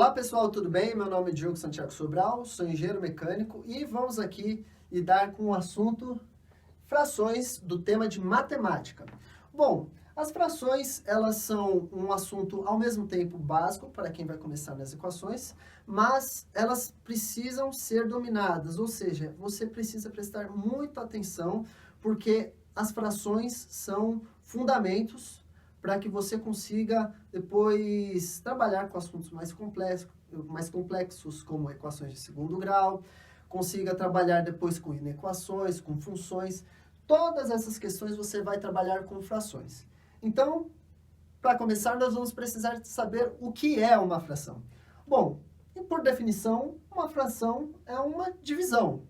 Olá pessoal, tudo bem? Meu nome é Diogo Santiago Sobral, sou engenheiro mecânico e vamos aqui lidar com o assunto frações do tema de matemática. Bom, as frações elas são um assunto ao mesmo tempo básico para quem vai começar nas equações, mas elas precisam ser dominadas, ou seja, você precisa prestar muita atenção porque as frações são fundamentos para que você consiga depois trabalhar com assuntos mais complexos, como equações de segundo grau, consiga trabalhar depois com inequações, com funções. Todas essas questões você vai trabalhar com frações. Então, para começar, nós vamos precisar saber o que é uma fração. Bom, e por definição, uma fração é uma divisão.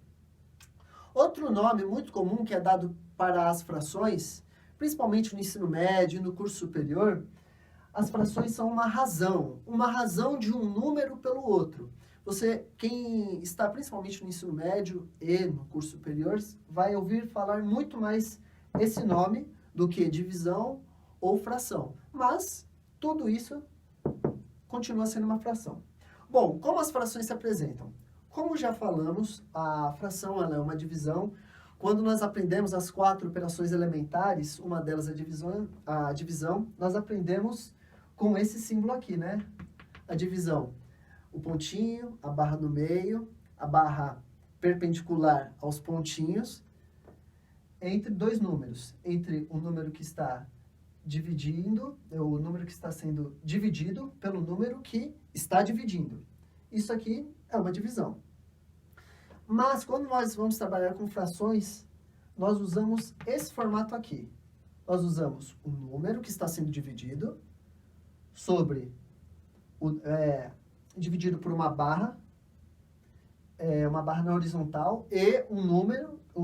Outro nome muito comum que é dado para as frações, principalmente no ensino médio e no curso superior, as frações são uma razão de um número pelo outro. Quem está principalmente no ensino médio e no curso superior, vai ouvir falar muito mais esse nome do que divisão ou fração. Mas tudo isso continua sendo uma fração. Bom, como as frações se apresentam? Como já falamos, a fração ela é uma divisão. Quando nós aprendemos as 4 operações elementares, uma delas é a divisão, nós aprendemos com esse símbolo aqui, né? A divisão, o pontinho, a barra no meio, a barra perpendicular aos pontinhos, entre dois números, entre o número que está dividindo, o número que está sendo dividido pelo número que está dividindo. Isso aqui é uma divisão. Mas quando nós vamos trabalhar com frações, nós usamos esse formato aqui. Nós usamos o número que está sendo dividido dividido por uma barra na horizontal e o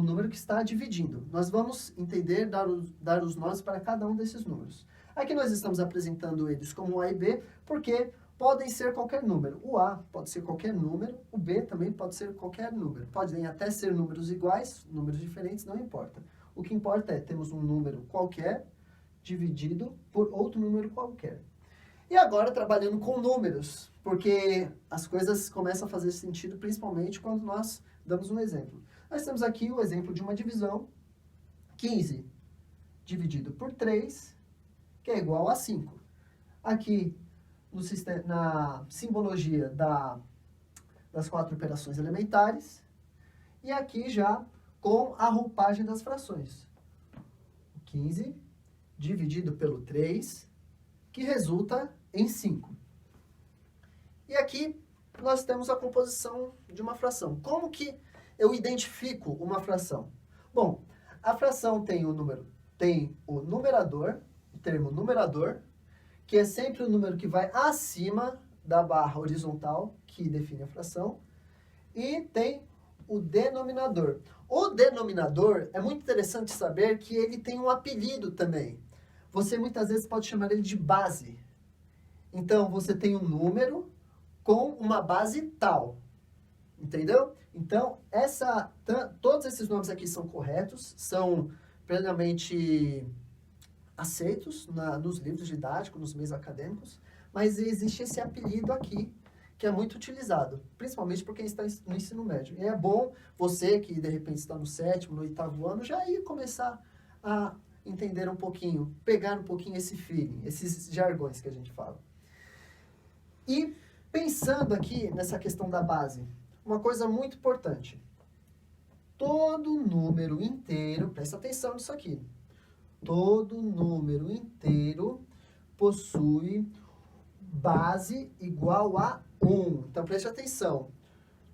número que está dividindo. Nós vamos entender, dar os nomes para cada um desses números. Aqui nós estamos apresentando eles como A e B, porque podem ser qualquer número. O A pode ser qualquer número, o B também pode ser qualquer número. Podem até ser números iguais, números diferentes, não importa. O que importa é temos um número qualquer dividido por outro número qualquer. E agora trabalhando com números, porque as coisas começam a fazer sentido principalmente quando nós damos um exemplo. Nós temos aqui o exemplo de uma divisão, 15 dividido por 3, que é igual a 5. Aqui, na simbologia das 4 operações elementares, e aqui já com a roupagem das frações. 15 dividido pelo 3, que resulta em 5. E aqui nós temos a composição de uma fração. Como que eu identifico uma fração? Bom, a fração tem o numerador, o termo numerador, que é sempre o número que vai acima da barra horizontal, que define a fração, e tem o denominador. O denominador, é muito interessante saber que ele tem um apelido também. Você muitas vezes pode chamar ele de base. Então, você tem um número com uma base tal, entendeu? Então, todos esses nomes aqui são corretos, são plenamente aceitos nos livros didáticos, nos meios acadêmicos, mas existe esse apelido aqui, que é muito utilizado, principalmente por quem está no ensino médio. E é bom você que, de repente, está no 7º, no 8º ano, já ir começar a entender um pouquinho, pegar um pouquinho esse feeling, esses jargões que a gente fala. E pensando aqui nessa questão da base, uma coisa muito importante. Todo número inteiro, presta atenção nisso aqui, todo número inteiro possui base igual a 1. Então, preste atenção.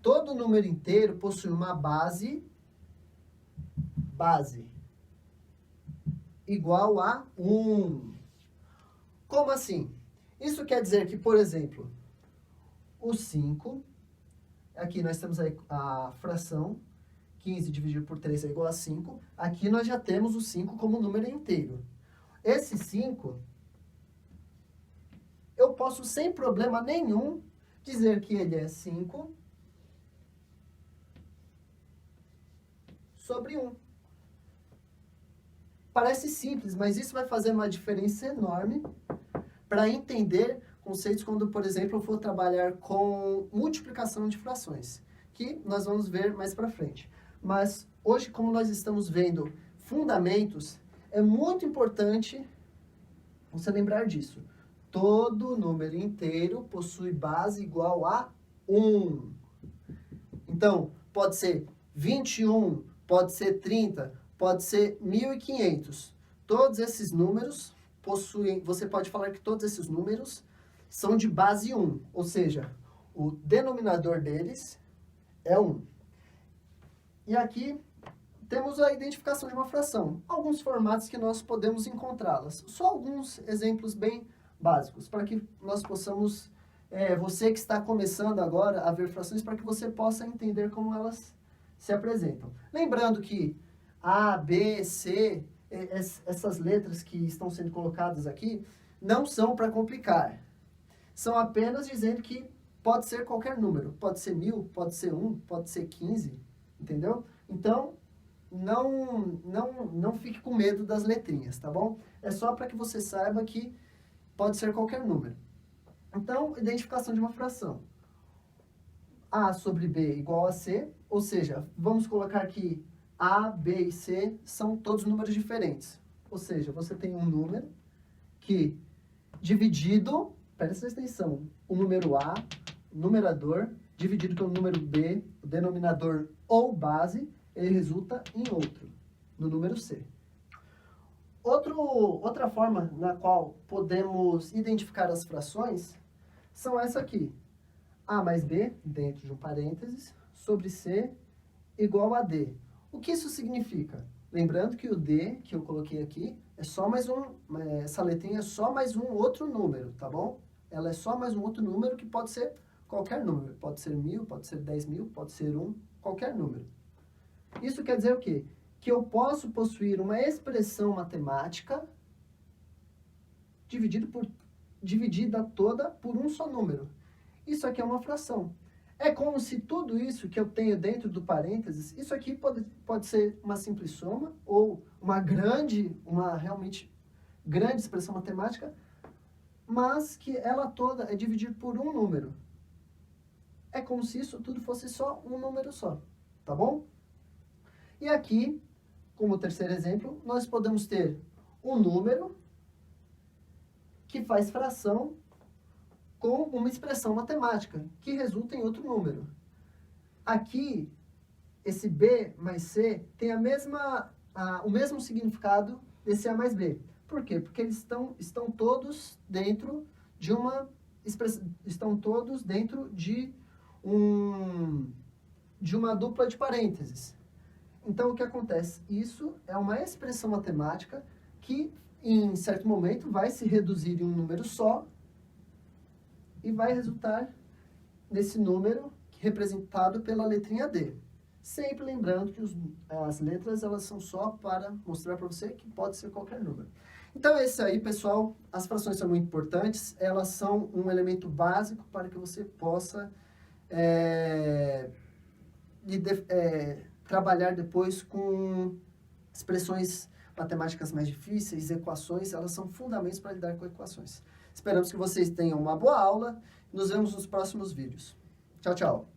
Todo número inteiro possui uma base igual a 1. Como assim? Isso quer dizer que, por exemplo, o 5, aqui nós temos a fração, 15 dividido por 3 é igual a 5. Aqui nós já temos o 5 como número inteiro. Esse 5, eu posso sem problema nenhum dizer que ele é 5 sobre 1. Parece simples, mas isso vai fazer uma diferença enorme para entender conceitos quando, por exemplo, eu for trabalhar com multiplicação de frações, que nós vamos ver mais para frente. Mas hoje, como nós estamos vendo fundamentos, é muito importante você lembrar disso. Todo número inteiro possui base igual a 1. Então, pode ser 21, pode ser 30, pode ser 1.500. Todos esses números possuem, você pode falar que todos esses números são de base 1, ou seja, o denominador deles é 1. E aqui temos a identificação de uma fração, alguns formatos que nós podemos encontrá-las. Só alguns exemplos bem básicos, para que nós possamos, você que está começando agora a ver frações, para que você possa entender como elas se apresentam. Lembrando que A, B, C, essas letras que estão sendo colocadas aqui, não são para complicar. São apenas dizendo que pode ser qualquer número. Pode ser 1.000, pode ser 1, pode ser 15, entendeu? Então, não fique com medo das letrinhas, tá bom? É só para que você saiba que pode ser qualquer número. Então, identificação de uma fração. A sobre B igual a C, ou seja, vamos colocar que A, B e C são todos números diferentes. Ou seja, você tem um número que, dividido, presta atenção, o número A, o numerador, dividido pelo número B, o denominador ou base, ele resulta em outro, no número C. Outra forma na qual podemos identificar as frações são essa aqui. A mais B, dentro de um parênteses, sobre C igual a D. O que isso significa? Lembrando que o D, que eu coloquei aqui, é só mais essa letrinha é só mais um outro número, tá bom? Ela é só mais um outro número que pode ser qualquer número. Pode ser 1.000, pode ser 10.000, pode ser 1, qualquer número. Isso quer dizer o quê? Que eu posso possuir uma expressão matemática dividida toda por um só número. Isso aqui é uma fração. É como se tudo isso que eu tenho dentro do parênteses, isso aqui pode ser uma simples soma ou uma realmente grande expressão matemática, mas que ela toda é dividida por um número. É como se isso tudo fosse só um número só, tá bom? E aqui, como terceiro exemplo, nós podemos ter um número que faz fração com uma expressão matemática, que resulta em outro número. Aqui, esse B mais C tem o mesmo significado desse A mais B. Por quê? Porque eles estão todos dentro de uma dupla de parênteses. Então, o que acontece? Isso é uma expressão matemática que, em certo momento, vai se reduzir em um número só e vai resultar nesse número representado pela letrinha D. Sempre lembrando que as letras elas são só para mostrar para você que pode ser qualquer número. Então, é isso aí, pessoal. As frações são muito importantes. Elas são um elemento básico para que você possa trabalhar depois com expressões matemáticas mais difíceis, equações, elas são fundamentos para lidar com equações. Esperamos que vocês tenham uma boa aula. Nos vemos nos próximos vídeos. Tchau, tchau.